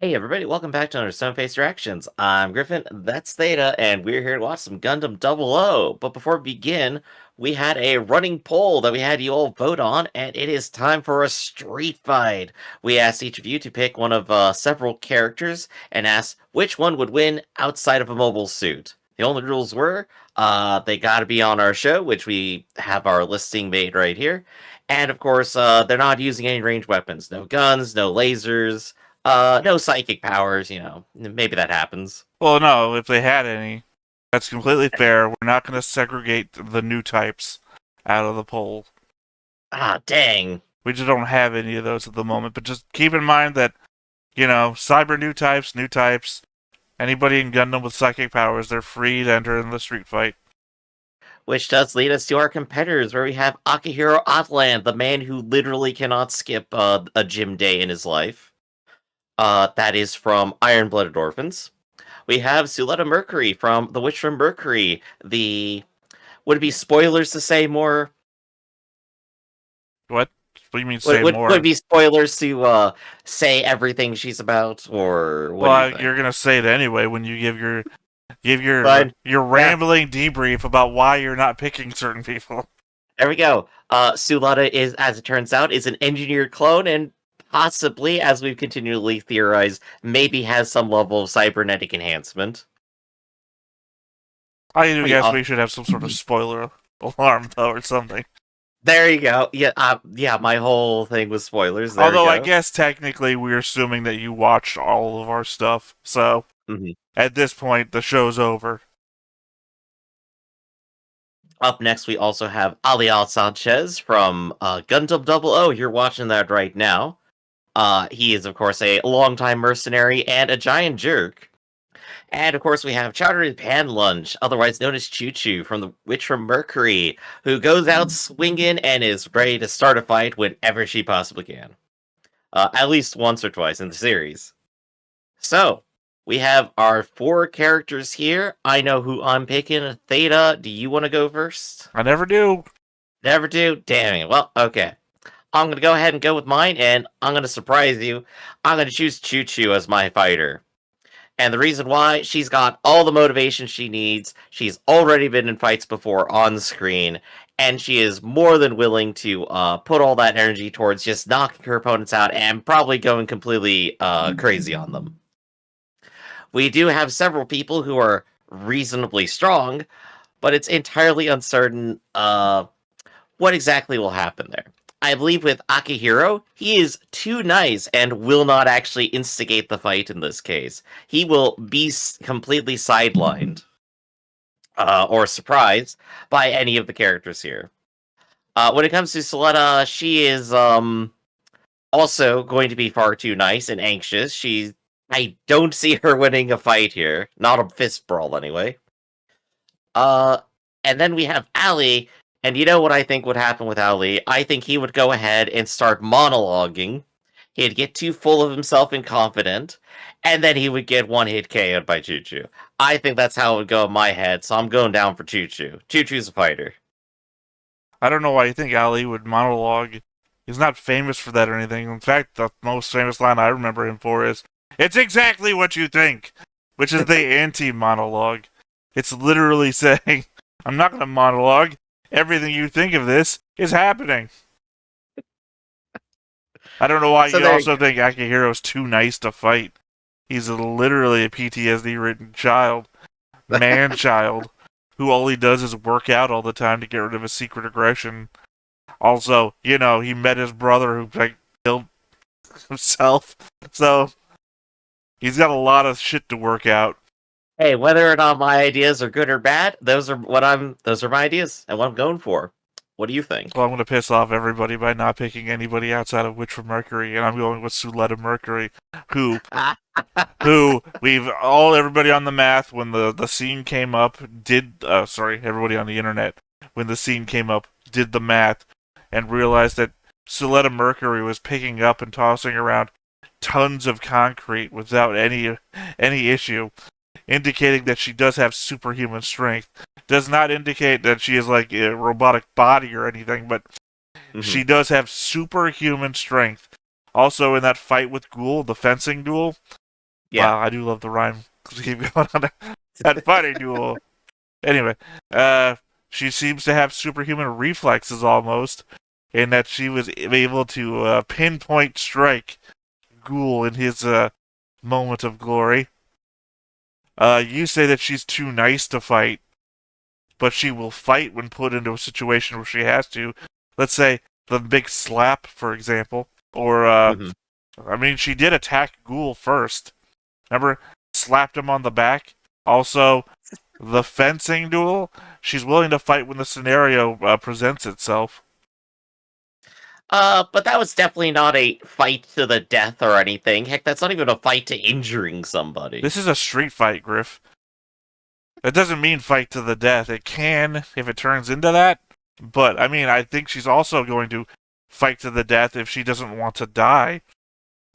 Hey everybody, welcome back to another Stoneface Reactions. I'm Griffin, that's Theta, and we're here to watch some Gundam 00. But before we begin, we had a running poll that we had you all vote on, and it is time for a street fight. We asked each of you to pick one of several characters and asked which one would win outside of a mobile suit. The only rules were, they gotta be on our show, which we have our listing made right here. And of course, they're not using any ranged weapons. No guns, no lasers, no psychic powers, maybe that happens. Well, no, if they had any, that's completely fair. We're not going to segregate the new types out of the poll. Ah, dang. We just don't have any of those at the moment. But just keep in mind that, cyber new types, anybody in Gundam with psychic powers, they're free to enter in the street fight. Which does lead us to our competitors, where we have Akihiro Atland, the man who literally cannot skip a gym day in his life. That is from Iron-Blooded Orphans. We have Suletta Mercury from The Witch from Mercury. Would it be spoilers to say more? What? What do you mean Would, say would, would more? it be spoilers to say everything she's about, or what do you Well, think? you're going to say it anyway when you Fine. your Yeah. rambling debrief about why you're not picking certain people. There we go. Sulata is, as it turns out, is an engineered clone, and possibly, as we've continually theorized, maybe has some level of cybernetic enhancement. I do We guess we should have some sort of spoiler alarm, though, or something. There you go. Yeah, yeah. My whole thing was spoilers. There we Although I go. guess technically we're assuming that you watched all of our stuff, so hmm at this point the show's over. Up next, we also have Alial Sanchez from Gundam 00. You're watching that right now. He is, of course, a longtime mercenary and a giant jerk. And of course, we have Chowdery Pan Lunch, otherwise known as Choo Choo, from the Witch from Mercury, who goes out swinging and is ready to start a fight whenever she possibly can. At least once or twice in the series. So, we have our four characters here. I know who I'm picking. Theta, do you want to go first? I never do. Never do? Damn it. Well, okay. I'm going to go ahead and go with mine, and I'm going to surprise you. I'm going to choose Choo Choo as my fighter. And the reason why, she's got all the motivation she needs. She's already been in fights before on the screen, and she is more than willing to put all that energy towards just knocking her opponents out and probably going completely crazy on them. We do have several people who are reasonably strong, but it's entirely uncertain what exactly will happen there. I believe with Akihiro, he is too nice and will not actually instigate the fight in this case. He will be completely sidelined or surprised by any of the characters here. When it comes to Soletta, she is also going to be far too nice and anxious. I don't see her winning a fight here. Not a fist brawl, anyway. Uh, and then we have Ali, and you know what I think would happen with Ali? I think he would go ahead and start monologuing. He'd get too full of himself and confident, and then he would get one hit KO'd by Choo Choo. I think that's how it would go in my head, so I'm going down for Choo Choo. Choo Choo's a fighter. I don't know why you think Ali would monologue. He's not famous for that or anything. In fact, the most famous line I remember him for is, "It's exactly what you think," which is the anti-monologue. It's literally saying, "I'm not going to monologue. Everything you think of this is happening." I don't know why So you there you also go. think Akihiro's too nice to fight. He's literally a PTSD-ridden child, man-child, who all he does is work out all the time to get rid of his secret aggression. Also, he met his brother who killed himself, so he's got a lot of shit to work out. Hey, whether or not my ideas are good or bad, those are my ideas and what I'm going for. What do you think? Well, I'm going to piss off everybody by not picking anybody outside of Witch from Mercury, and I'm going with Suletta Mercury, who everybody on the math when the scene came up everybody on the internet when the scene came up did the math and realized that Suletta Mercury was picking up and tossing around tons of concrete without any issue, indicating that she does have superhuman strength. Does not indicate that she is like a robotic body or anything, but hmm she does have superhuman strength. Also, in that fight with Ghoul, the fencing duel, Yeah. Wow, I do love the rhyme. Keep going on that fighting duel. Anyway, she seems to have superhuman reflexes almost, in that she was able to pinpoint strike Ghoul in his moment of glory. You say that she's too nice to fight, but she will fight when put into a situation where she has to. Let's say the big slap, for example, or Hmm. I mean, she did attack Ghoul first. Remember, slapped him on the back. Also, the fencing duel. She's willing to fight when the scenario presents itself. But that was definitely not a fight to the death or anything. Heck, that's not even a fight to injuring somebody. This is a street fight, Griff. That doesn't mean fight to the death. It can if it turns into that. But, I mean, I think she's also going to fight to the death if she doesn't want to die.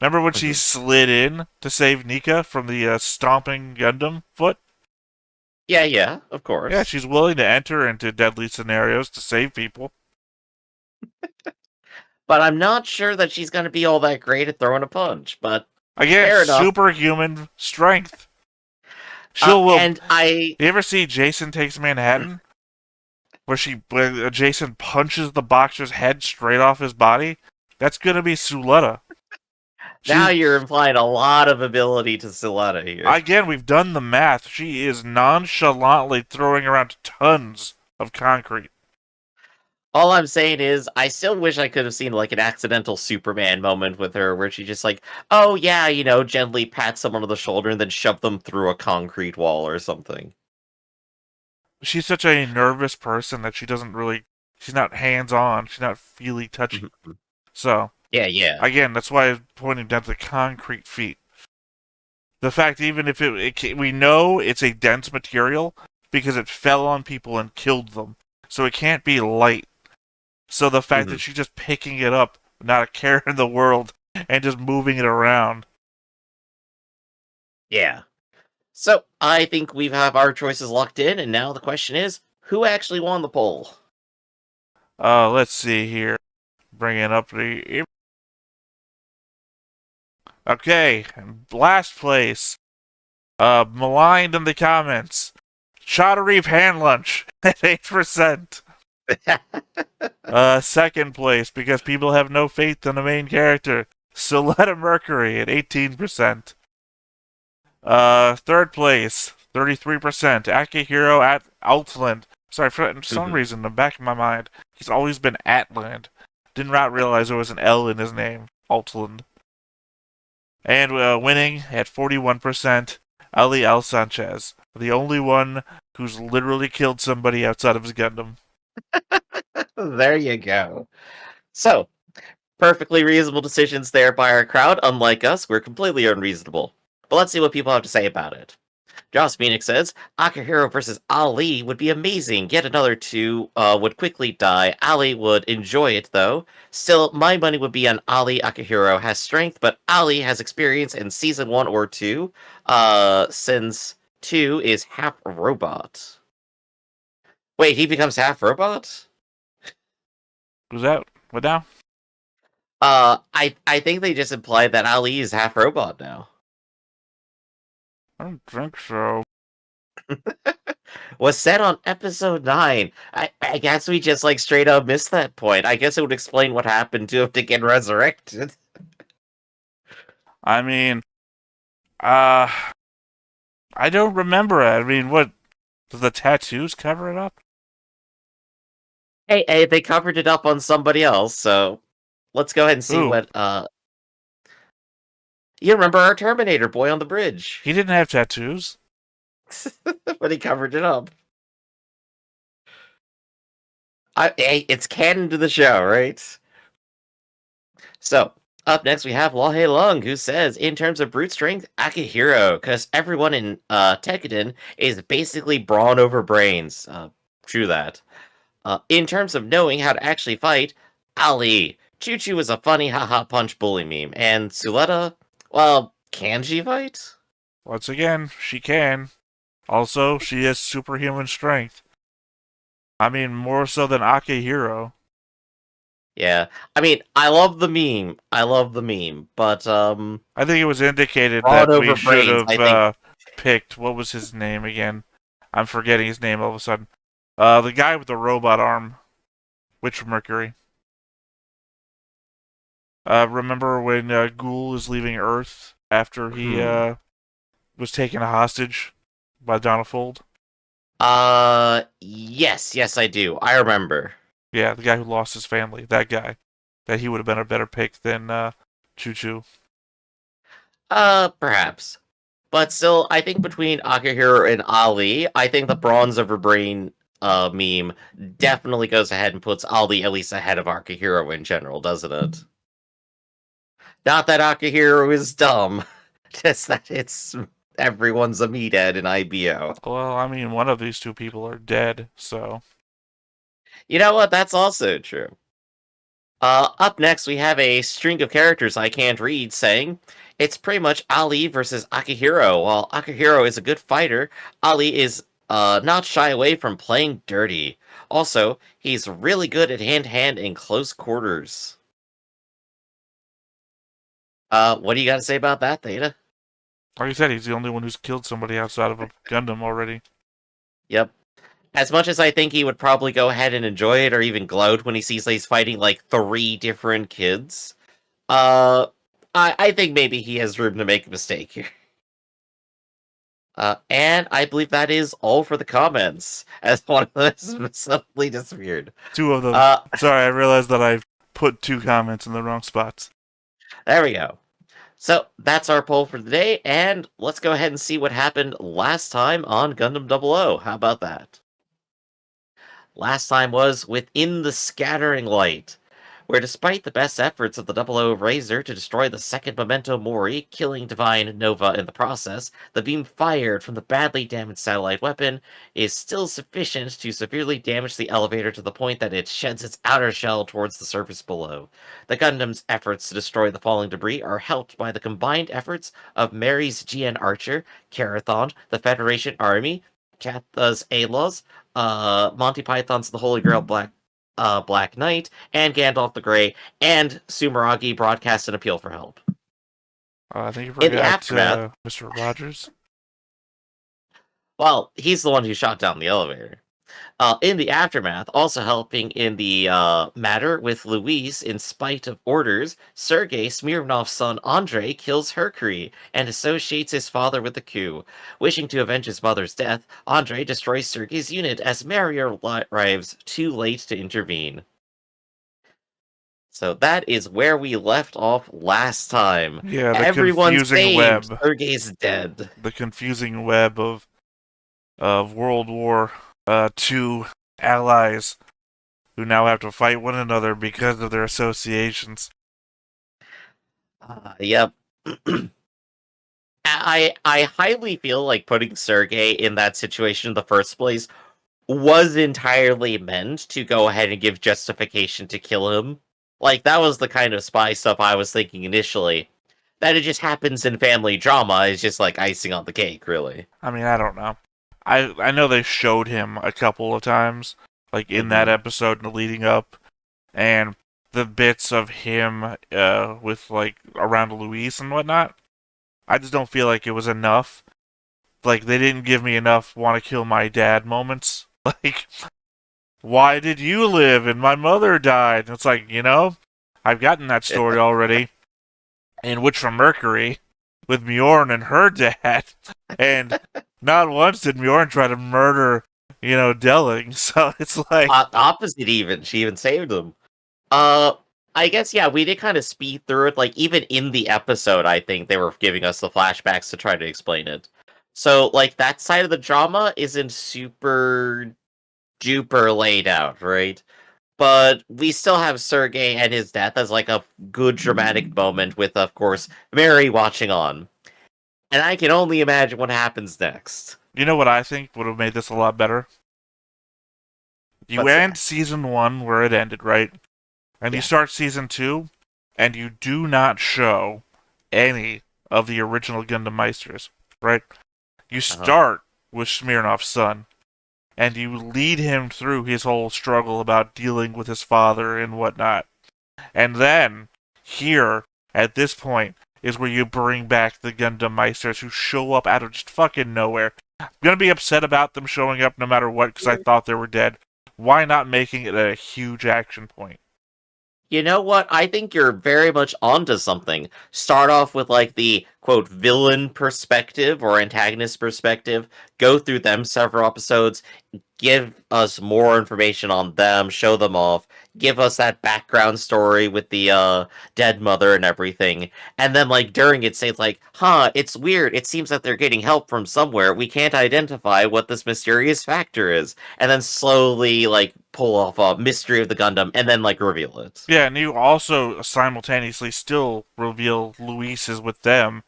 Remember when she Hmm. slid in to save Nika from the stomping Gundam foot? Yeah, yeah, of Yeah, course. she's willing to enter into deadly scenarios to save people. But I'm not sure that she's going to be all that great at throwing a punch. But Again, fair enough. superhuman strength. She'll will. And I, You ever see Jason Takes Manhattan? Where Jason punches the boxer's head straight off his body? That's gonna be Suletta. now She's you're implying a lot of ability to Siletta here. again, we've done the math. She is nonchalantly throwing around tons of concrete. All I'm saying is, I still wish I could have seen like an accidental Superman moment with her, where she just like, oh yeah, gently pats someone on the shoulder and then shove them through a concrete wall or something. She's such a nervous person that she's not hands on. She's not feely touchy. Mhm. So Yeah, yeah. again, that's why I'm pointing down to the concrete feet. The fact, even if we know it's a dense material because it fell on people and killed them, so it can't be light. So the fact Hmm. that she's just picking it up, not a care in the world, and just moving it around. Yeah. So I think we have our choices locked in, and now the question is, who actually won the poll? Let's see here. Bringing up the. Okay, last place. Maligned in the comments. Shottery hand lunch at 8%. Second place, because people have no faith in the main character. Soletta Mercury at 18%. Third place, 33%. Akihiro at Outland. Sorry, for some Mhm. reason, in the back of my mind, he's always been Atland. Did not realize there was an L in his name. Outland. And winning at 41%, Ali Al Sanchez. The only one who's literally killed somebody outside of his Gundam. There you go. So, perfectly reasonable decisions there by our crowd. Unlike us, we're completely unreasonable. But let's see what people have to say about it. Joss Phoenix says, Akihiro versus Ali would be amazing. Yet another two would quickly die. Ali would enjoy it, though. Still, my money would be on Ali. Akihiro has strength, but Ali has experience in season 1 or 2, since 2 is half robot. Wait, he becomes half robot? Who's that? What now? I think they just implied that Ali is half robot now. I don't think so. Was said on episode 9. I guess we just like straight up missed that point. I guess it would explain what happened to him to get resurrected. I mean, uh, I don't remember it. I mean, what? Does the tattoos cover it up? Hey, they covered it up on somebody else, so let's go ahead and see Ooh, what you remember our Terminator boy on the bridge. he didn't have tattoos. But he covered it up. Hey, it's canon to the show, right? So, up next we have Lahe Lung, who says, in terms of brute strength, Akihiro, because everyone in Tekiden is basically brawn over brains. True that. In terms of knowing how to actually fight, Ali. Choo Choo is a funny haha punch bully meme. And Suletta, well, can she fight? Once again, she can. Also, she has superhuman strength. I mean, more so than Akihiro. Yeah. I mean, I love the meme. I love the meme, but I think it was indicated broad that we over should brains, have I think. picked, what was his name again? I'm forgetting his name all of a sudden. The guy with the robot arm, Witch Mercury. Remember when Ghoul is leaving Earth after he Hmm. was taken hostage by Donald? Yes, yes, I do. I remember. Yeah, the guy who lost his family. That guy. That he would have been a better pick than Choo Choo. Perhaps. But still, I think between Akihiro and Ali, I think the bronze over brain meme definitely goes ahead and puts Ali at least ahead of Akihiro in general, doesn't it? Not that Akihiro is dumb, just that it's everyone's a meathead in IBO. Well, I mean, one of these two people are dead, so. You know what? That's also true. Up next, we have a string of characters I can't read saying it's pretty much Ali versus Akihiro. While Akihiro is a good fighter, Ali is not shy away from playing dirty. Also, he's really good at hand-to-hand in close quarters. What do you got to say about that, Theta? Like I said, he's the only one who's killed somebody outside of a Gundam already. Yep. As much as I think he would probably go ahead and enjoy it or even gloat when he sees that he's fighting like 3 different kids, uh, I think maybe he has room to make a mistake here. And I believe that is all for the comments, as one of them suddenly disappeared. Two of them. Uh, Sorry, I realized that I've put 2 comments in the wrong spots. there we go. So that's our poll for the day, and let's go ahead and see what happened last time on Gundam 00. How about that? Last time was Within the Scattering Light, where despite the best efforts of the Double O Razor to destroy the second Memento Mori, killing Divine Nova in the process, the beam fired from the badly damaged satellite weapon is still sufficient to severely damage the elevator to the point that it sheds its outer shell towards the surface below. The Gundam's efforts to destroy the falling debris are helped by the combined efforts of Mary's GN Archer, Carathon, the Federation Army, Katha's Alos, Monty Python's The Holy Grail Black Knight, and Gandalf the Grey, and Sumeragi broadcast an appeal for help. I think you In the forgot aftermath, Mr. Rogers. well, he's the one who shot down the elevator. In the aftermath, also helping in the matter with Luis, in spite of orders, Sergei Smirnov's son Andrei kills Hercury and associates his father with the coup. Wishing to avenge his mother's death, Andrei destroys Sergei's unit as Mary arrives too late to intervene. So that is where we left off last time. Yeah, the Everyone's confusing saved. web. Sergei's dead. The confusing web of World War II allies who now have to fight one another because of their associations. Yep. I highly feel like putting Sergei in that situation in the first place was entirely meant to go ahead and give justification to kill him. Like, that was the kind of spy stuff I was thinking initially. That it just happens in family drama is just like icing on the cake, really. I mean, I don't know. I know they showed him a couple of times, like in that Mhm. episode and the leading up, and the bits of him with like around Luis and whatnot. I just don't feel like it was enough. Like they didn't give me enough want to kill my dad moments. Like, why did you live and my mother died? And it's like, I've gotten that story already. In Witch from Mercury with Mjorn and her dad. And not once did Mjorn try to murder, Delling. So it's like, Opposite even. She even saved him. Uh, I guess, yeah, we did kind of speed through it. Like, even in the episode, I think they were giving us the flashbacks to try to explain it. So, like, that side of the drama isn't super duper laid out, right? But we still have Sergei and his death as, like, a good dramatic moment with, of course, Mary watching on. And I can only imagine what happens next. you know what I think would have made this a lot better? You What's end that? season 1 where it ended, right? And you Yeah. start season 2, and you do not show any of the original Gundam Meisters, right? You Uh-huh. start with Smirnov's son, and you lead him through his whole struggle about dealing with his father and whatnot. And then, here, at this point, is where you bring back the Gundam Meisters who show up out of just fucking nowhere. I'm gonna be upset about them showing up no matter what because I thought they were dead. Why not making it a huge action point? You know what? I think you're very much onto something. Start off with like the quote villain perspective or antagonist perspective, go through them several episodes, give us more information on them, show them off, give us that background story with the dead mother and everything. And then like during it say like, "Huh, it's weird. It seems that they're getting help from somewhere. We can't identify what this mysterious factor is." And then slowly like pull off a mystery of the Gundam and then like reveal it. Yeah, and you also simultaneously still reveal Luis is with them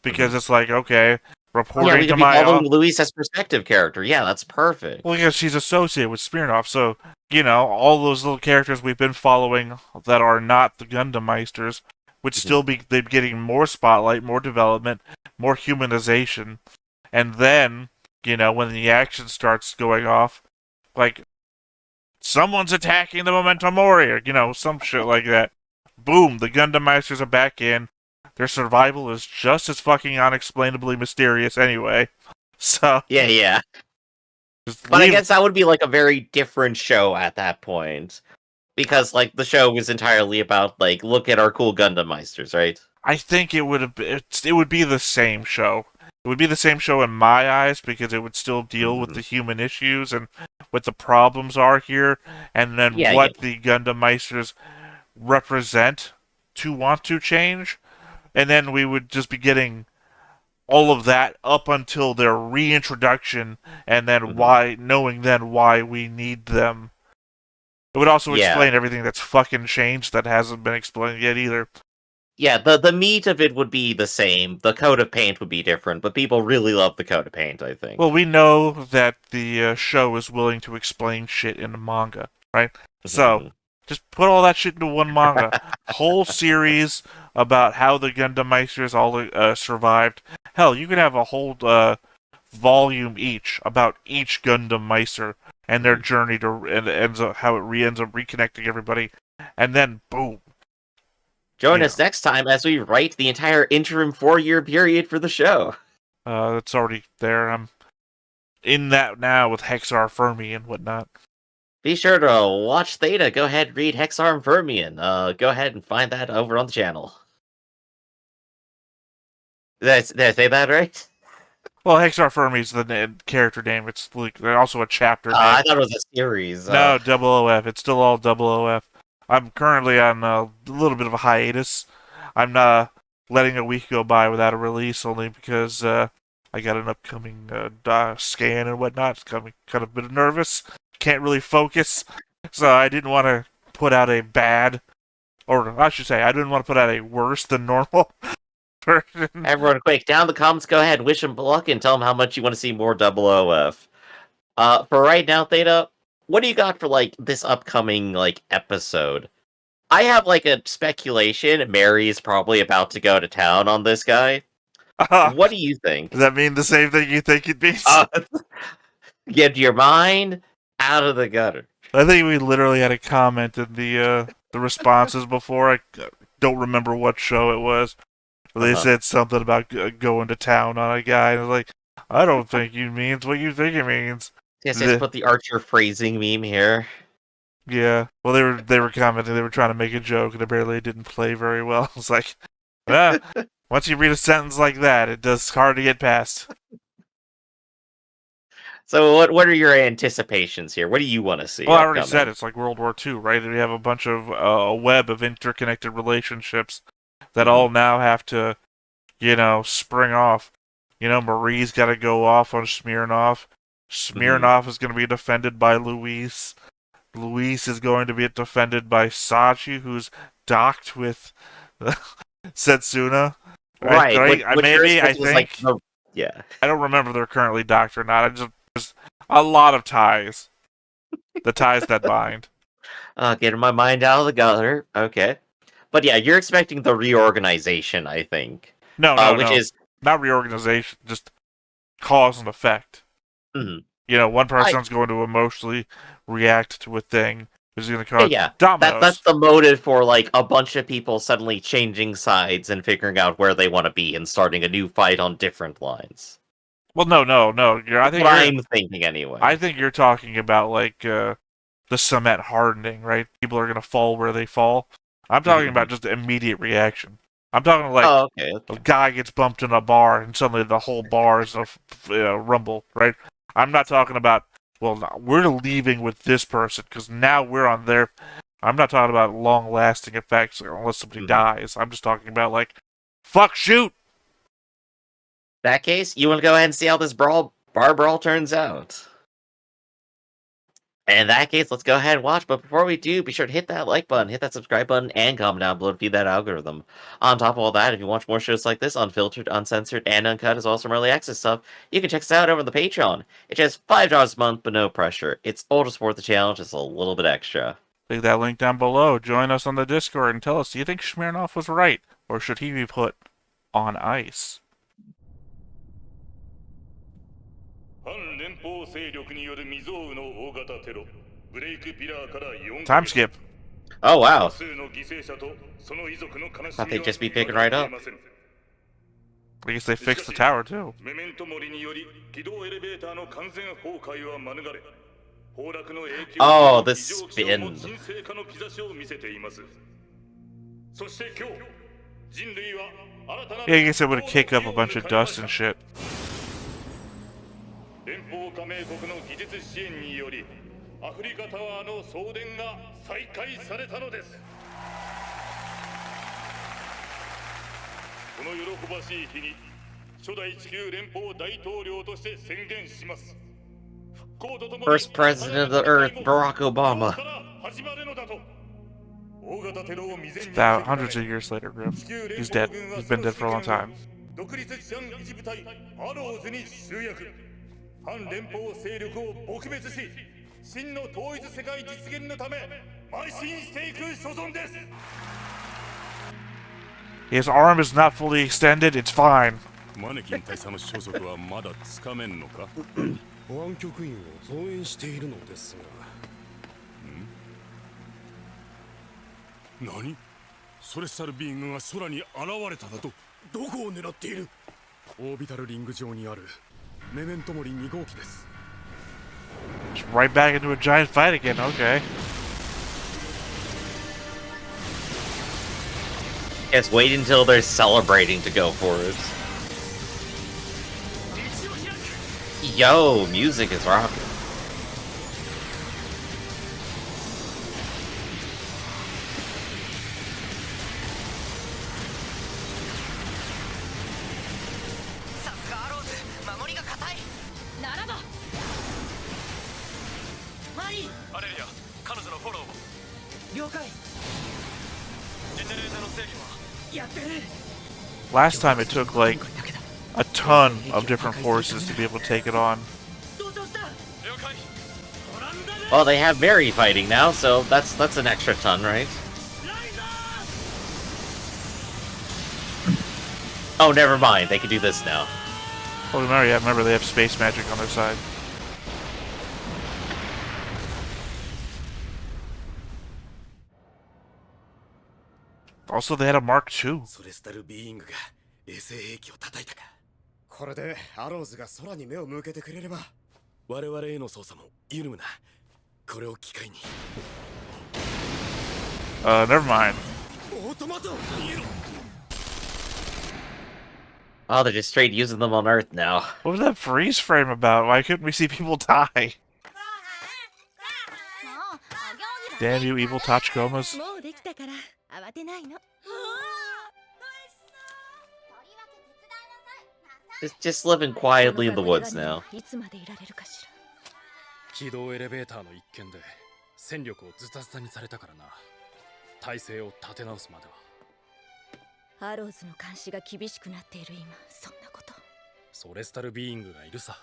because it's like, okay, Yeah, reporting we to could be my following Luis as perspective character. Yeah, that's perfect. well, because she's associated with Smirnoff, so all those little characters we've been following that are not the Gundam Meisters would still be they'd be getting more spotlight, more development, more humanization, and then when the action starts going off, like someone's attacking the Memento Mori, or some shit like that. Boom, the Gundam Meisters are back in. Their survival is just as fucking unexplainably mysterious anyway. So Yeah, yeah. just But I leave. guess that would be like a very different show at that point. Because like the show was entirely about like look at our cool Gundam Meisters, right? I think it would be the same show. It would be the same show in my eyes because it would still deal with the human issues and what the problems are here, and then Yeah, yeah. what the Gundam Meisters represent to want to change. And then we would just be getting all of that up until their reintroduction, and then knowing then why we need them. It would also Yeah. explain everything that's fucking changed that hasn't been explained yet either. Yeah, the meat of it would be the same. The coat of paint would be different, but people really love the coat of paint, I think. Well, we know that the show is willing to explain shit in the manga, right? So, just put all that shit into one manga. Whole series about how the Gundam Meisters all survived. Hell, you could have a whole volume each about each Gundam Meister and their journey to and how it ends up reconnecting everybody, and then boom. Join us next time as we write the entire interim 4-year period for the show. That's already there. I'm in that now with Hexar Fermi and whatnot. Be sure to watch Theta. Go ahead and read Hexarm Fermion. Go ahead and find that over on the channel. Did I say that right? Well, Hexar Fermi is the character name. It's like also a chapter name. I thought it was a series. No, OOF. It's still all OOF. I'm currently on a little bit of a hiatus. I'm not letting a week go by without a release, only because I got an upcoming scan and whatnot. It's got me kind of a bit nervous. Can't really focus. So I didn't want to put out a bad, or I should say, I didn't want to put out a worse than normal version. Everyone, quick, down in the comments, go ahead and wish him luck and tell him how much you want to see more OOF. For right now, Theta, what do you got for like this upcoming like episode? I have like a speculation. Mary is probably about to go to town on this guy. What do you think? Does that mean the same thing you think it means? Get your mind out of the gutter. I think we literally had a comment in the responses before. I don't remember what show it was. They said something about going to town on a guy, and I was like, I don't think it means what you think it means. Yes, let's put the Archer phrasing meme here. Yeah. Well, they were commenting. They were trying to make a joke, and apparently it didn't play very well. It's like, once you read a sentence like that, it does hard to get past. So, what are your anticipations here? What do you want to see? Well, I already said it's like World War II, right? We have a bunch of a web of interconnected relationships that all now have to, spring off. Marie's got to go off on Smirnoff. Smirnoff is going to be defended by Luis. Luis is going to be defended by Sachi, who's docked with Setsuna. Right. I think. Yeah. I don't remember if they're currently docked or not. There's a lot of ties. The ties that bind. Getting my mind out of the gutter. Okay. But yeah, you're expecting the reorganization, I think. No, which is not reorganization, just cause and effect. One person's going to emotionally react to a thing, Is he gonna Yeah, cause yeah. That's dominoes? the motive for like a bunch of people suddenly changing sides and figuring out where they want to be and starting a new fight on different lines. Well, no. That's what I'm thinking anyway. I think you're talking about like the cement hardening, right? People are gonna fall where they fall. I'm talking about just the immediate reaction. I'm talking like Oh, okay. a guy gets bumped in a bar and suddenly the whole bar is a rumble, right? I'm not talking about, well, no, we're leaving with this person because now we're on their. I'm not talking about long lasting effects unless somebody dies. I'm just talking about like, fuck, shoot! That case, you want to go ahead and see how this bar brawl turns out. In that case, let's go ahead and watch. But before we do, be sure to hit that like button, hit that subscribe button, and comment down below to feed that algorithm. On top of all that, if you watch more shows like this, unfiltered, uncensored, and uncut, as well as some early access stuff, you can check us out over on the Patreon. It's just $5 a month, but no pressure. It's all to support the channel, just a little bit extra. Click that link down below. Join us on the Discord and tell us, do you think Smirnoff was right? Or should he be put on ice? Time skip. Oh, wow. Thought they'd just be picking right up. I guess they fixed the tower too. Oh, the spin. Yeah, I guess it would kick up a bunch of dust and shit. First president of the Earth, Barack Obama. That hundreds of years later, Grim. He's dead. He's been dead for a long time. His arm is not fully extended, it's fine. マネキン大佐の消息はまだつかめんのか保安局員を増援しているのですが何ソレスタルビーングが空に現れただとどこを狙っているオービタルリング上にあるメメントモリ2号機です Just right back into a giant fight again, okay. Yes, wait until they're celebrating to go for it. Yo, music is rocking. Last time it took like a ton of different forces to be able to take it on. Well, they have Mary fighting now, so that's an extra ton, right? Oh, never mind. They can do this now. Oh, yeah, remember they have space magic on their side. Also, they had a Mark II. ソレスタルビーイングが衛星兵器を叩いたかこれでアローズが空に目を向けてくれれば我々への操作も緩むなこれを機会に Never mind. オートマト Oh, they're just straight using them on Earth now. What was that freeze frame about? Why couldn't we see people die? Damn you evil Tachikomas. Just living quietly in the woods now. 軌道エレベーターの一件で戦力をズタズタにされたからな体勢を立て直すまではアローズの監視が厳しくなっている今そんなことソレスタルビーイングがいるさ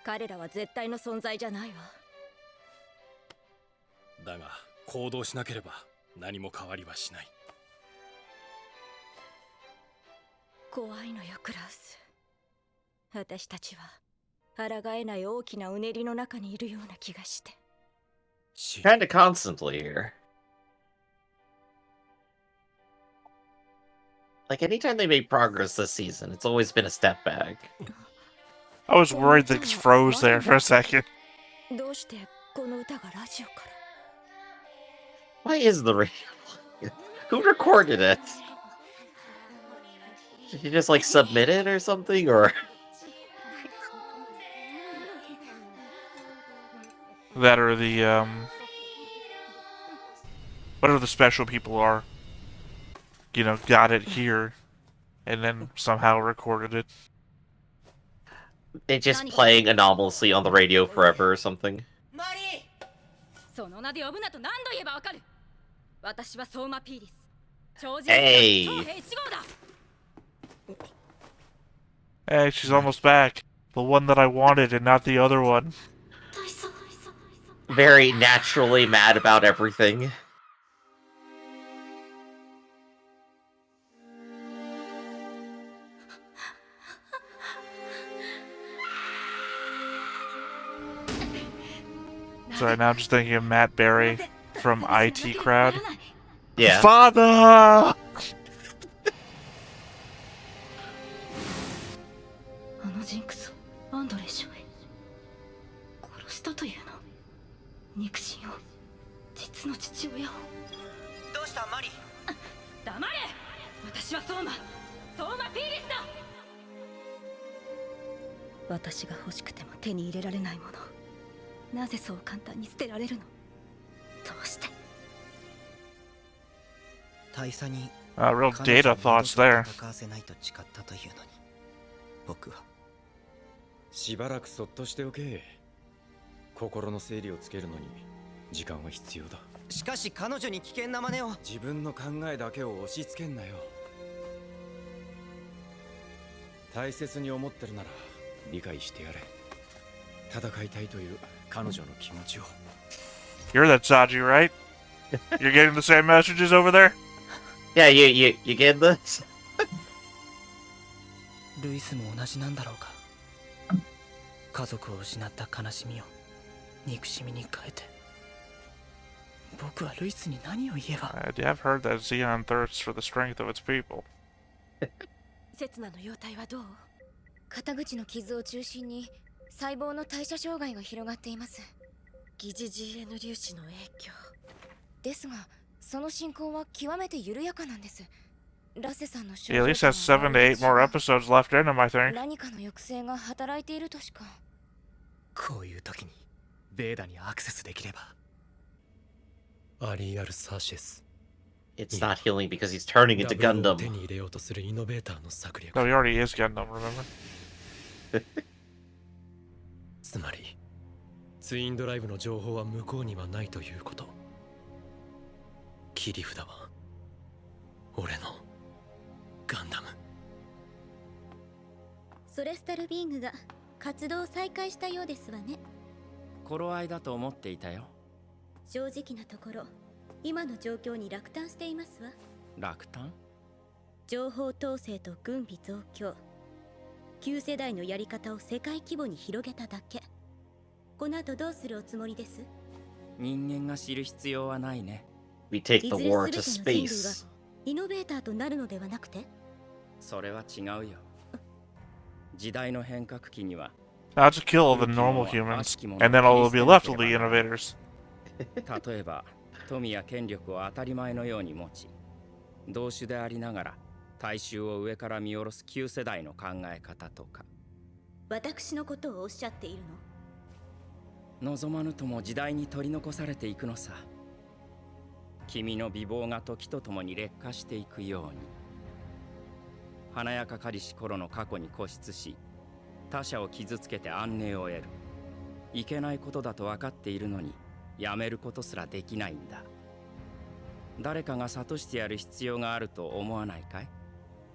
彼らは絶対の存在じゃないわだが行動しなければ何も変わりはしない怖いのよクラウス私たちは抗えない大きなうねりの中にいるような気がして Kinda constantly here. Like, anytime they made progress this season, it's always been a step back. I was worried things froze there for a second. どうしてこの歌がラジオから？ Why is the radio? Who recorded it? Did you just like submit it or something, or? That or the whatever the special people are, you know, got it here, and then somehow recorded it. It's just playing anomalously on the radio forever or something. その名で呼ぶなと何度言えばわかる。私は相馬ピーリス。超人 Hey. 超兵1号だ。 Hey, she's almost back. The one that I wanted and not the other one. Very naturally mad about everything. Sorry, now I'm just thinking of Matt Berry from IT Crowd. Yeah. Father! あのジンクスをアンドレ少尉殺したというの。肉親を、実の父親を。どうしたマリ？黙れ！私は相馬ピーリスだ。私が欲しくても手に入れられないものをなぜそう簡単に捨てられるの？どうして？ 大佐に Real data thoughts there. 戦わせないと誓ったというのに、僕はしばらくそっとしておけ。心の整理をつけるのに時間は必要だ。しかし彼女に危険な真似を。自分の考えだけを押し付けんなよ。大切に思ってるなら理解してやれ。戦いたいという彼女の気持ちを。 You're that Saji, right? You're getting the same messages over there? Yeah, you get this? ルイスも同じなんだろうか。家族を失った悲しみを憎しみに変えて。僕はルイスに何を言えば。I have heard that Xeon thirsts for the strength of its people. 刹那の容体はどう？肩口の傷を中心に細胞の代謝障害が広がっています。疑似 GN 粒子の影響ですが、その進行は極めて緩やかなんです。ラセさんの症 He at 状 least has 7 to 8 more episodes left in him, I think. 何かの抑制が働いているとしか。こういう時にベーダにアクセスできれば。アリーアル・サーシェス。 It's not healing because he's turning into 手 Gundam. に入れようとするイノベーターの策略。 No, he already is Gundam, remember? つまりツインドライブの情報は向こうにはないということ。切り札は俺のガンダム。ソレスタルビーングが活動を再開したようですわね。頃合いだと思っていたよ。正直なところ、今の状況に落胆していますわ。落胆？情報統制と軍備増強、旧世代のやり方を世界規模に広げただけ。この後どうするおつもりです？人間が知る必要はないね。 We take the いずれ war 全 to ての人類は space. イノベーターとなるのではなくて、それは違うよ。時代の変革期には Now to kill all the normal humans, and then all will be left will be innovators. 例えば富や権力を当たり前のように持ち、同種でありながら大衆を上から見下ろす旧世代の考え方とか。私のことをおっしゃっているの？望まぬとも時代に取り残されていくのさ。君の美貌が時とともに劣化していくように。華やかかりし頃の過去に固執し、他者を傷つけて安寧を得る。いけないことだと分かっているのに、やめることすらできないんだ。誰かが諭してやる必要があると思わないかい？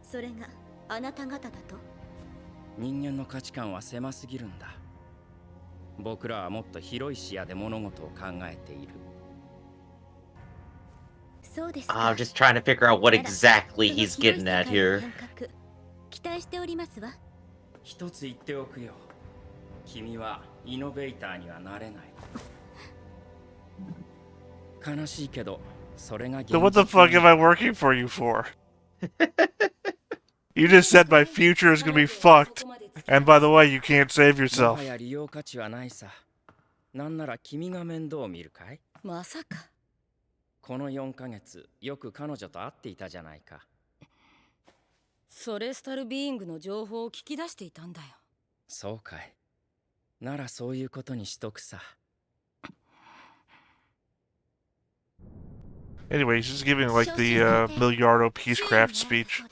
それがあなた方だと？人間の価値観は狭すぎるんだ。僕らはもっと広い視野で物事を考えている。そうですか。 I'm just trying to figure out what exactly he's getting at here. 期待しておりますわ。一つ言っておくよ。君はイノベーターにはなれない。悲しいけど、それが現 So what the 実な fuck am I working for you for? You just said my future is gonna be fucked. And by the way, you can't save も yourself. はや利用価値はないさ。なんなら君が面倒を見るかい？まさか。この4ヶ月、よく彼女と会っていたじゃないか。ソレスタルビーイングの情報を聞き出していたんだよ。そうかい。ならそういうことにしとくさ。Anyway, he's just giving like the Milliardo Peacecraft speech.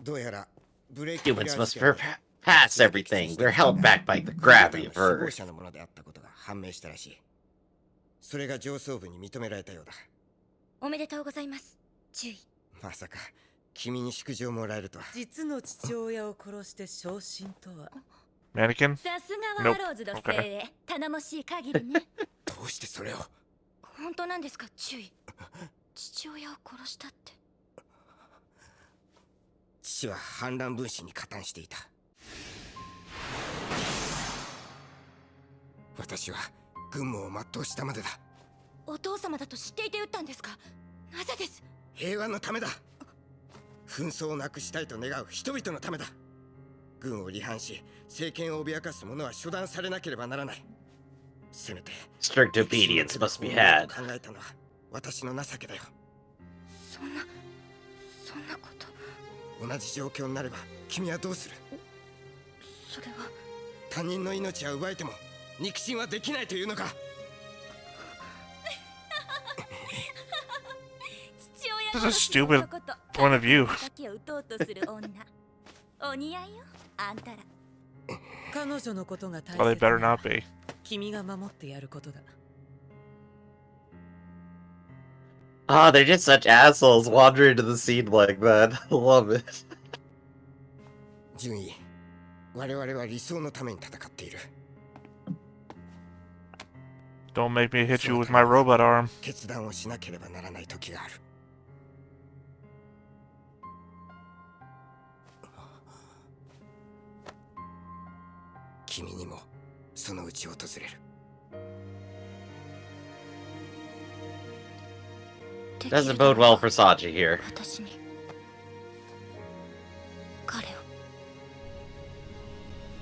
どうやらブレーキ Humans must pass everything. We're held back by the gravity of 死亡 Earth. 者のものであったことが判明したらしい。それが上層部に認められたようだ。おめでとうございます。注意。まさか君に祝辞をもらえるとは。実の父親を殺して昇進とは。Mannequin? さすがはアローズの精鋭。頼もしい限りね。どうしてそれを。本当なんですか、注意。父親を殺したって。父は反乱分子に加担していた。私は軍務を全うしたまでだ。お父様だと知っていて撃ったんですか？なぜです？平和のためだ。紛争をなくしたいと願う人々のためだ。軍を離反し政権を脅かす者は処断されなければならない。せめて Strict obedience must be had. 考えたのは私の情けだよ。そんなこと。同じ状況になれば君はどうする？それは他人の命は奪えても肉親はできないというのか。This is a stupid point of view. お似合いよ、あんたら。彼女のことが大 Well, they 切 better な not be. 君が守ってやることだ。Ah, they're just such assholes wandering into the scene like that. I love it. 順位、我々は理想のために戦っている。 Don't make me hit you with my robot arm. 決断をしなければならない時がある。君にもそのうち訪れる。 Doesn't bode well for Saji here. 私に彼を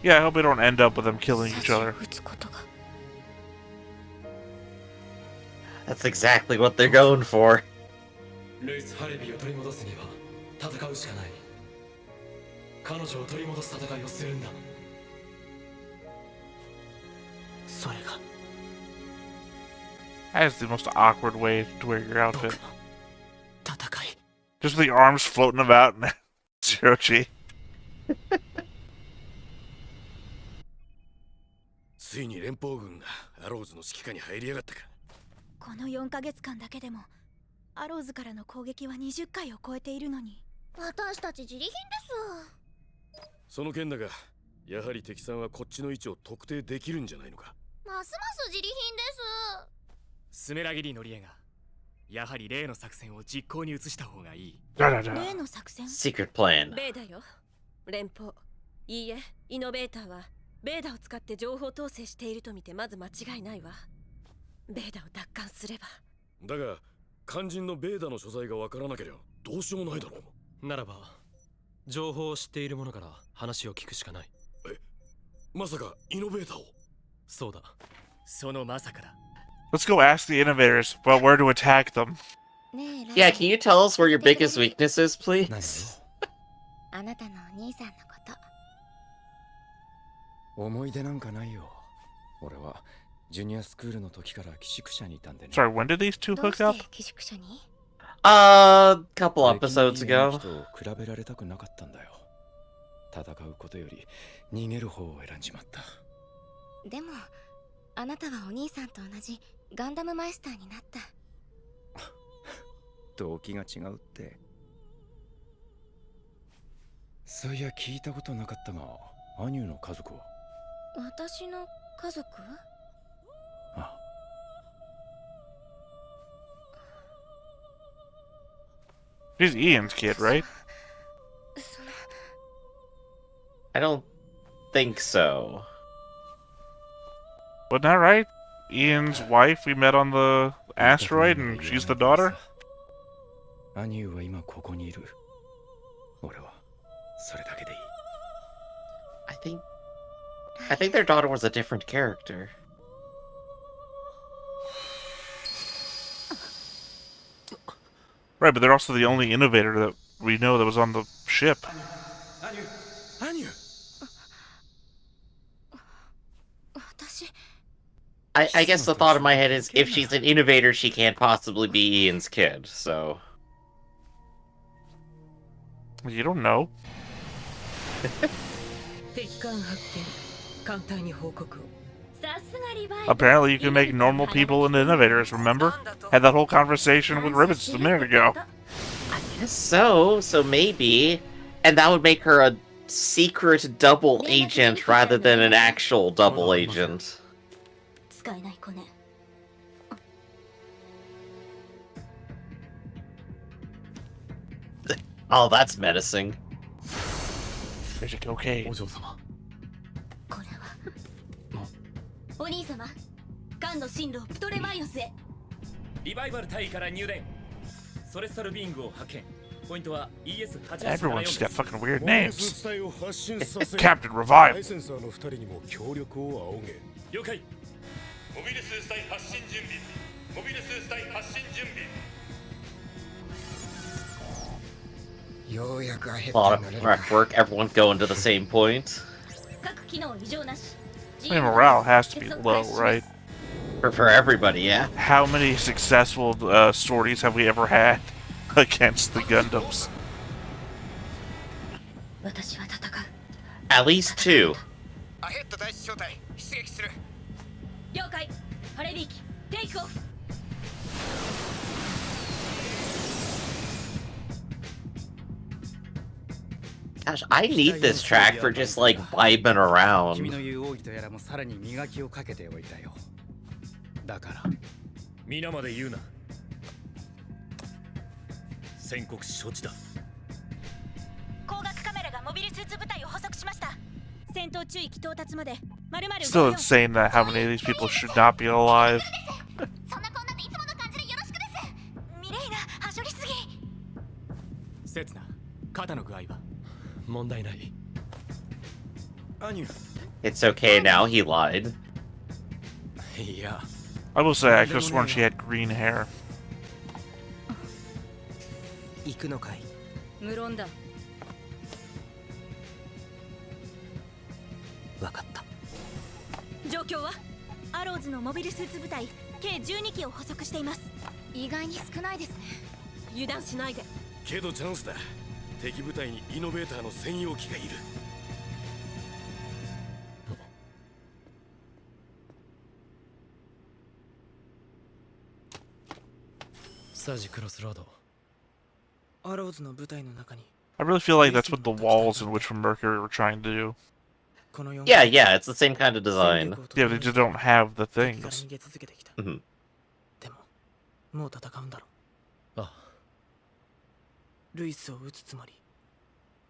Yeah, I hope we don't end up with them killing each other. 撃つことが That's exactly what they're going for. ルイス・ハレビーを取り戻すには戦うしかない。彼女を取り戻す戦いをするんだ。それが That is the most awkward way to wear your 僕 outfit. の戦い。 Just the arms floating about and zero G. ついに連邦軍がアローズの指揮下に入りやがったか。この4ヶ月間だけでもアローズからの攻撃は20回を超えているのに。私たち自利品です。その件だが、やはり敵さんはこっちの位置を特定できるんじゃないのか。ますます自利品です。スメラギリのリエがやはり例の作戦を実行に移した方がいい。例の作戦？ Secret plan. ベーダよ。連邦。いいえ、イノベーターはベーダを使って情報統制していると見てまず間違いないわ。ベーダを奪還すれば。だが肝心のベーダの所在がわからなければどうしようもないだろう。ならば情報を知っている者から話を聞くしかない。え、まさかイノベーターを？そうだ。そのまさかだ。 Let's go ask the innovators about where to attack them. Yeah, can you tell us where your biggest weakness is, please? あなたのお兄さんのこと。思い出なんかないよ。俺はジュニアスクールの時から寄宿舎にいたんでね。 Sorry, when did these two どう hook して up? 寄宿舎に？ Couple episodes 敵に逃 ago. げる人を比べられたくなかったんだよ。戦うことより逃げる方を選んじまった。でもあなたはお兄さんと同じガンダムマイスターになった。動機が違うって。そういや聞いたことなかったが、アニューの家族は？私の家族？ああ。He's Ian's kid, right? その I don't think so. Wasn't that right? Ian's wife we met on the asteroid, and she's the daughter? アニューは今ここにいる。俺はそれだけでいい。I think their daughter was a different character. Right, but they're also the only innovator that we know that was on the ship. アニュー、アニュー。私 I guess the thought in my head is if she's an innovator, she can't possibly be Ian's kid, so. You don't know. 敵艦発見艦隊に報告を Apparently, you can make normal people into innovators, remember? Had that whole conversation with Ribbons a minute ago. I guess so, so maybe. And that would make her a secret double agent rather than an actual double agent. 使えない子ね Oh, that's menacing. There's a cocaine. これはお兄様艦の進路プトレマイオスへリバイバル隊から入電ソレッサルビーングを派遣ポイントは ES8 Everyone's just got fucking weird names. Captain Revive. 了解モビルスーツ隊発進準備モビルスーツ隊発進準備ようやくアヘッ A ド lot にな of れるか work, everyone going to the same point. 各機能異常なし I mean, morale has to be low, right? For everybody, yeah. How many successful sorties have we ever had against the Gundams? 私は戦う At least 2. アヘッド第一小隊出撃する了解ハレリー機テイクオフ Gosh, I need this track for just like vibing 君 around. の言う奥義とやらもさらに磨きをかけておいたよ。だから皆まで言うな宣告承知だ光学カメラがモビルスーツ部隊を捕捉しました戦闘中域到達まで丸々 Still insane that how many of these people should not be alive. そんなこんなでいつもの感じでよろしくですミレイナはしょりすぎ刹那、肩の具合は問題ない。アニュ It's okay now, he lied. ー。いや、 I will say, I could have sworn she had green hair. 行くのかい無論だわかった状況はアローズのモビルスーツ部隊計12機を捕捉しています意外に少ないですね油断しないでけどチャンスだ敵部隊にイノベーターの専用機がいるサジクロスロード。アローズの部隊の中に I really feel like that's what the walls in Witch from Mercury were trying to do. この4 Yeah, yeah, it's the same kind of design. Yeah, they just don't have the 敵から things. 逃げ続けてきた Mhm. でももう戦うんだろあ、ルイスを撃つつもり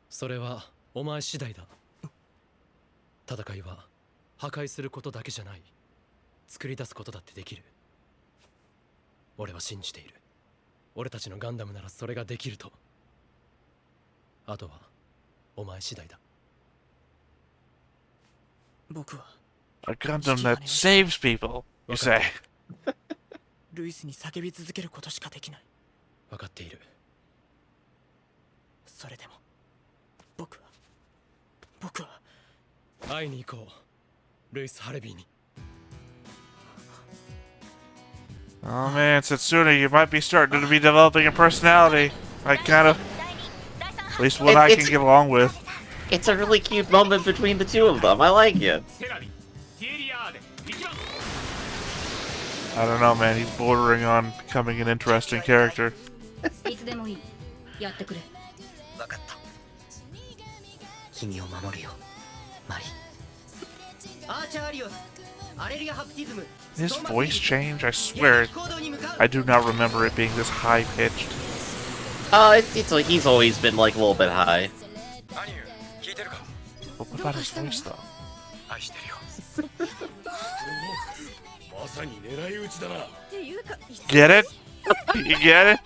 それはお前次第だ。戦いは破壊することだけじゃない。作り出すことだってできる。俺は信じている。俺たちのガンダムならそれができると。あとはお前次第だ。僕は A Gundam that saves people, you say. ルイスに叫び続けることしかできない分かっている。それでも僕は会いに行こう。ルイス・ハレビーに。Oh man, Satsuna, you might be starting to be developing a personality. I kind of, at least one I can get along with. It's a really cute moment between the two of them. I like it. セラビティエリアーデ行きます I don't know, man. He's bordering on becoming an interesting character. いつでもいいやってくれ分かった君を守るよマリアーチャーアリオスアレリアハプティズム His voice change, I swear, I do not remember it being this high pitched. It's like he's always been like a little bit high. But what about his voice though? まさに狙い撃ちだな。っていうか Get it? You get it?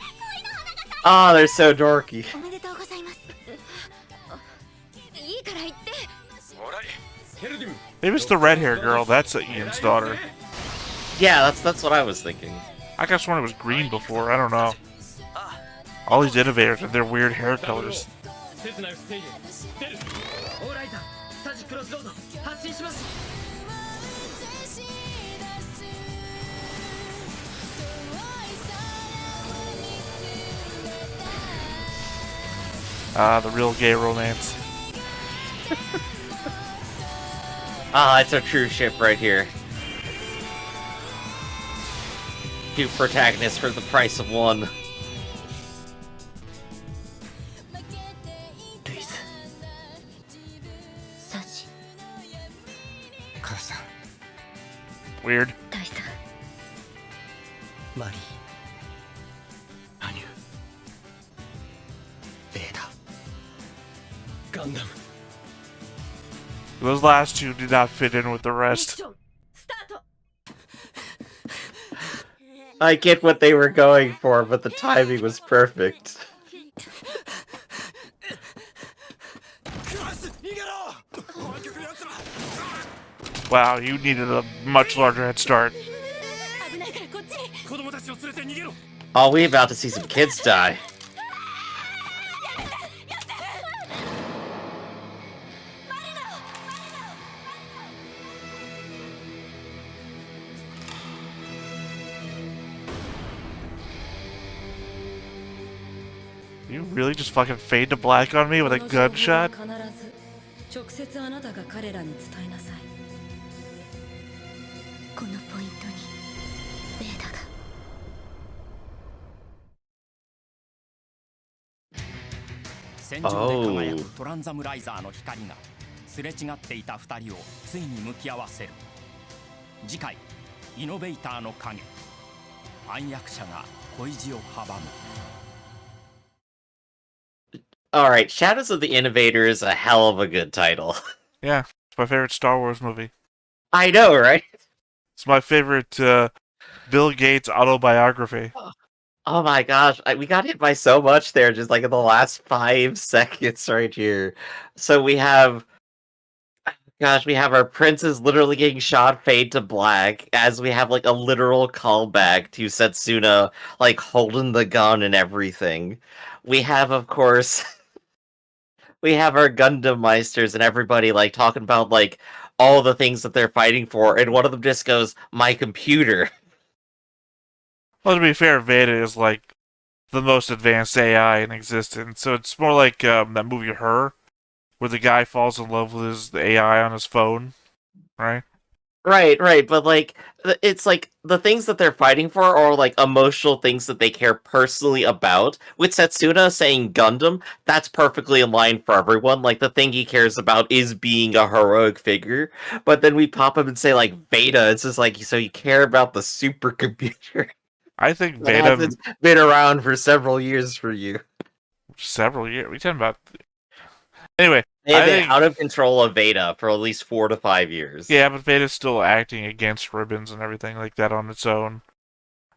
Oh, they're so dorky. おめでとうございます。いいから言って。Maybe it's the red hair girl. That's Ian's daughter. Yeah, that's what I was thinking. I guess one it was green before. I don't know. All these innovators with their weird hair colors. 切なくせいよ出るオーライザースタジクロスロード発進します Ah, the real gay romance. Ah, it's a true ship right here. Two protagonists for the price of one. Weird. マリーアニュベーダガンダム Those last two did not fit in with the ミッ rest. ションスタート I get what they were going for, but the timing was perfect. Wow, you needed a much larger head start. 危ないからこっちに子供たちを連れて逃げろ。 Oh, we about to see some kids die. You really just fucking fade to black on me with a gunshot? 必ず直接あなたが彼らに伝えなさいこのポイントにベーダが。戦場で輝くトランザムライザーの光がすれ違っていた二人をついに向き合わせる。次回イノベーターの影、暗躍者が恋路を阻む。Alright, Shadows of the Innovator is a hell of a good title. Yeah, it's my favorite Star Wars movie. I know, right? It's my favorite Bill Gates autobiography. Oh my gosh, we got hit by so much there just like in the last 5 seconds right here. So we have our princes literally getting shot fade to black as we have like a literal callback to Setsuna like holding the gun and everything. We have, of course, we have our Gundam Meisters and everybody like talking about like all the things that they're fighting for, and one of them just goes, "My computer." Well, to be fair, Veda is like the most advanced AI in existence, so it's more like that movie Her, where the guy falls in love with the AI on his phone, right? Right, but like it's like the things that they're fighting for are like emotional things that they care personally about. With Setsuna saying Gundam, that's perfectly in line for everyone. Like the thing he cares about is being a heroic figure. But then we pop up and say like Veda, it's just like so you care about the supercomputer I think that Veda hasn't been around for several years for you. several years. We talking about anyway. They've I been think, out of control of Veda for at least 4 to 5 years. yeah, but Veda's still acting against ribbons and everything like that on its own.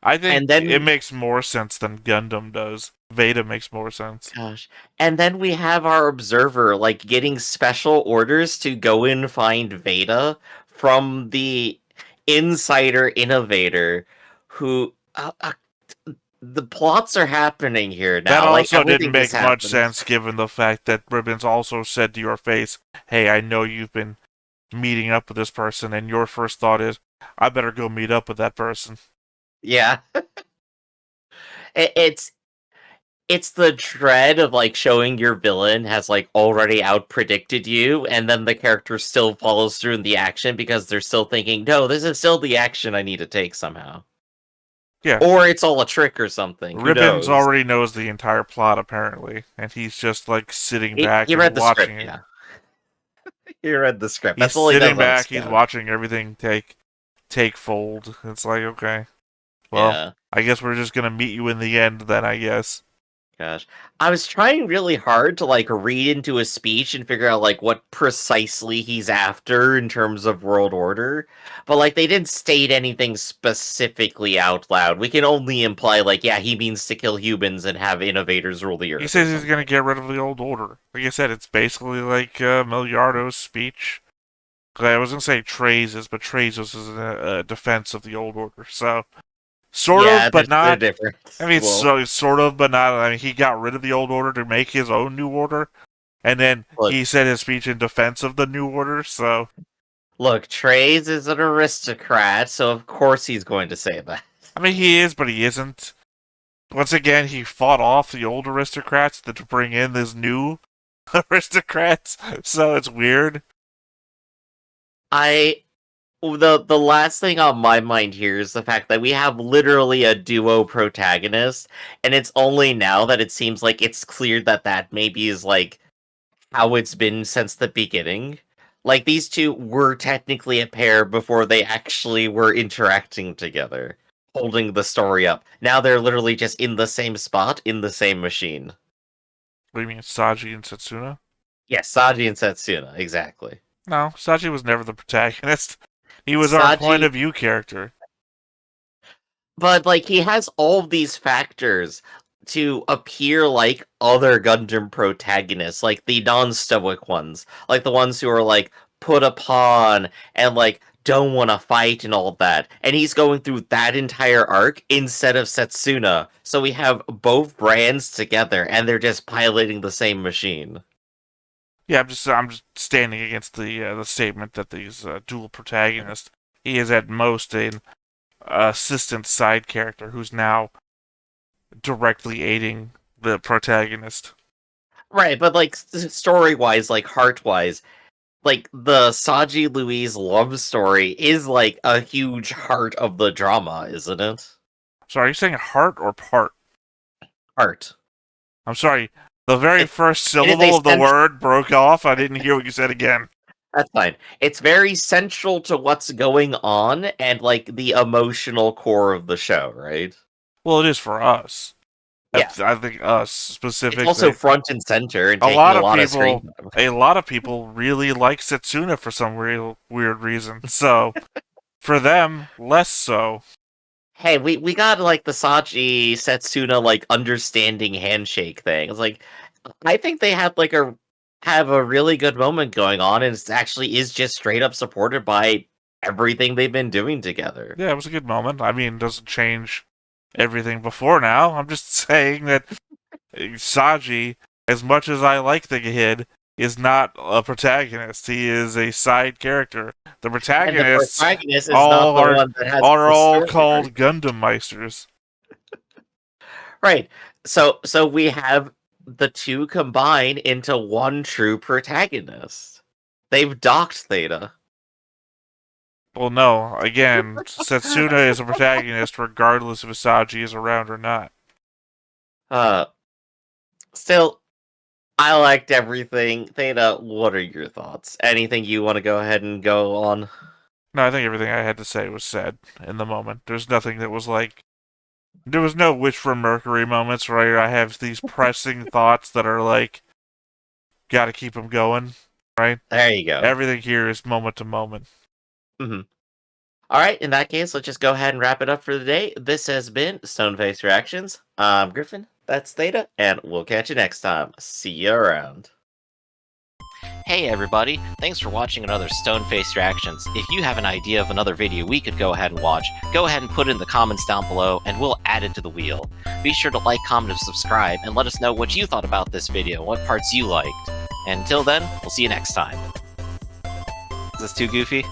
I think And then it makes more sense than Gundam does. Veda makes more sense. Gosh. And then we have our observer like getting special orders to go and find Veda from the insider innovator who the plots are happening here now. That Like, also didn't everything make just much happened. sense given the fact that Ribbons also said to your face, "Hey, I know you've been meeting up with this person," and your first thought is, "I better go meet up with that person." Yeah. It's the dread of like showing your villain has like already out predicted you, and then the character still follows through in the action because they're still thinking, no, this is still the action I need to take somehow. Yeah. Or it's all a trick or something. Who Ribbons knows? already knows the entire plot apparently, and he's just like sitting back He and read the watching script, it. yeah. He read the script. He's That's all he sitting does on back, he's Scout. watching everything take fold. It's like, okay. Well, Yeah. I guess we're just gonna meet you in the end then, I guess. Gosh, I was trying really hard to like read into his speech and figure out like what precisely he's after in terms of world order, but like they didn't state anything specifically out loud. We can only imply like, yeah, he means to kill humans and have innovators rule the earth. He says he's going to get rid of the old order. Like I said, it's basically like Miliardo's speech. I was going to say Trey's, but Trey's is a defense of the old order. So, sort of, but not. Different. I mean, it's sort of, but not. I mean, he got rid of the old order to make his own new order, and then he said his speech in defense of the new order. So, look, Trey's is an aristocrat, so of course he's going to say that. I mean, he is, but he isn't. Once again, he fought off the old aristocrats to bring in this new aristocrats. So it's weird. The last thing on my mind here is the fact that we have literally a duo protagonist, and it's only now that it seems like it's clear that that maybe is like how it's been since the beginning. Like these two were technically a pair before they actually were interacting together, holding the story up. Now they're literally just in the same spot, in the same machine. What do you mean, Saji and Setsuna? Yes, Saji and Setsuna, exactly. No, Saji was never the protagonist. He was our point of view character. But, like, he has all of these factors to appear like other Gundam protagonists, like the non-stoic ones. Like the ones who are, like, put upon and, like, don't want to fight and all that. And he's going through that entire arc instead of Setsuna. So we have both brands together, and they're just piloting the same machine. Yeah, I'm just standing against the statement that these dual protagonists. He is at most an assistant side character who's now directly aiding the protagonist. Right, but like story-wise, like heart-wise, like the Saji Louise love story is like a huge heart of the drama, isn't it? So are you saying heart or part? Heart. I'm sorry. The very first syllable of the word broke off. I didn't hear what you said again. That's fine. It's very central to what's going on and, like, the emotional core of the show, right? Well, it is for us. Yeah. I think us specifically. It's also front and center and a taking lot a lot of people, screen time. A lot of people really like Setsuna for some real weird reason. So, for them, less so. Hey, we got, like, the Saji Setsuna, like, understanding handshake thing. It's like, I think they have a really good moment going on, and it actually is just straight up supported by everything they've been doing together. Yeah, it was a good moment. I mean, it doesn't change everything before now. I'm just saying that Saji, as much as I like the kid, is not a protagonist. He is a side character. The protagonists is all not the one that has are the all story. called Gundam Meisters. Right. So we have the two combine into one true protagonist. They've docked Theta. Well, no. Again, Setsuna is a protagonist regardless if Saji is around or not. Still, I liked everything. Theta, what are your thoughts? Anything you want to go ahead and go on? No, I think everything I had to say was said in the moment. There's nothing that was like... There was no Wish for Mercury moments where I have these pressing thoughts that are like, gotta keep them going, right? There you go. Everything here is moment to moment. Mm-hmm. Alright, in that case, let's just go ahead and wrap it up for the day. This has been Stoneface Reactions. I'm Griffin, that's Theta, and we'll catch you next time. See you around. Hey everybody, thanks for watching another Stoneface Reactions. If you have an idea of another video we could go ahead and watch, go ahead and put it in the comments down below and we'll add it to the wheel. Be sure to like, comment, and subscribe, and let us know what you thought about this video, what parts you liked. And until then, we'll see you next time. Is this too goofy?